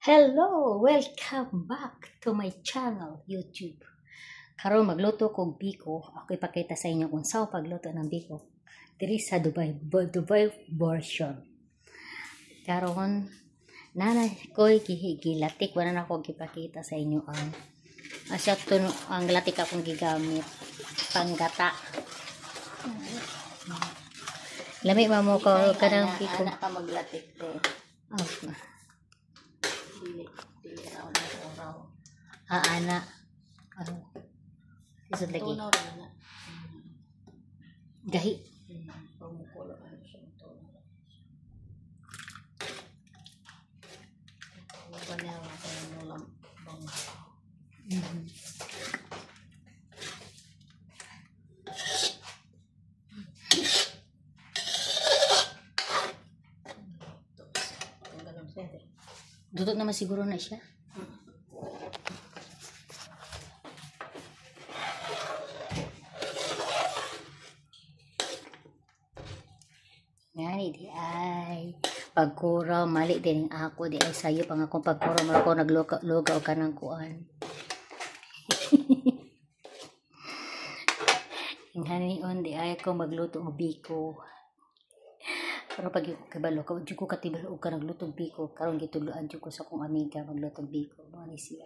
Hello! Welcome back to my channel, YouTube. Karon magluto kong biko. Ako ipakita sa inyo kung saan pagluto ng biko. Diri sa Dubai version. Karon nanay ko gilatik wala na ako gipakita sa inyo ang ang latik akong gigamit panggata. Lami mo ko kanang biko. Anak ka maglatik te. Oh. Dili na ako ng oraw. Ana. Isod lagi. Tunaw rin na. Gahi. Pamukulo ano siya. Tunaw. Huwag niya ako ng ulam. Dudot naman siguro na siya. Ngani di ay pagkura mali din ako di ay sayo pang akong pagkura mo ako naglugaw ka ng kuan. Ngani on di ay ako magluto ng biko. Pero pag kabalo ko jud ko katibalo og kanang lutong biko karon gituluan jud ko sa akong amiga maglutong biko mo ni siya.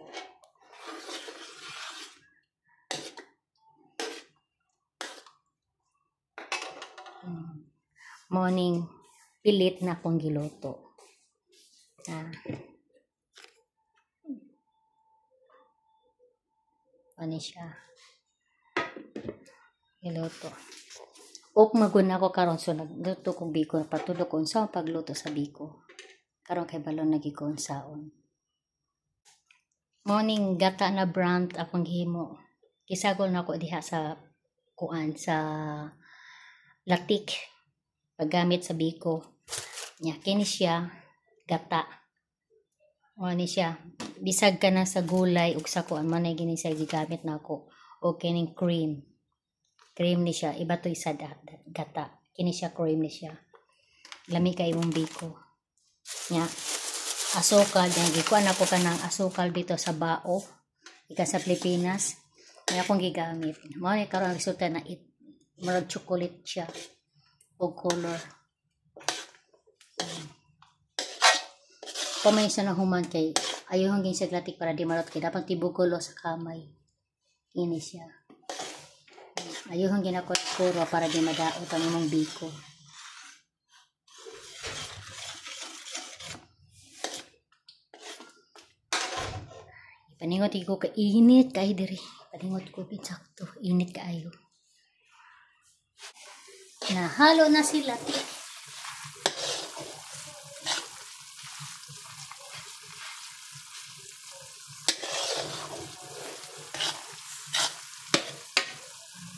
Morning pilit na akong giluto. Ano siya? Giluto. Magun ako karon so nagluto kong biko patulog ko unsa ang pagluto sa biko. Karon kay balon lagi ko unsaon. Morning gata na brand akong gihimo. Kisagol na ako diha sa kuan sa latik paggamit sa biko. Nya kini siya gata. Ni siya bisag ka na sa gulay ug sa kuan man gini siya gigamit nako o kining cream. Cream ni siya, iba to isa gata. Kini siya cream ni siya. Lami kay imong biko. Nya asukal yang gikuan ako kanang asukal dito sa bao. Ika sa Pilipinas. Kaya akong gigamit. Mao ni karon resulta na murag chocolate siya. O color. Pamay sa nahuman kay ayaw hanggang sa glatik para di marot kay dapat tibugulo sa kamay. Kini siya. Ayuhang ginakot puro para di madaot ang imong biko. Paningot ko ka init kay diri. Paningot ko pinsakto init kaayo. Nahalo na sila.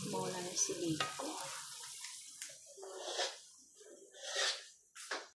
Mula na si Biko.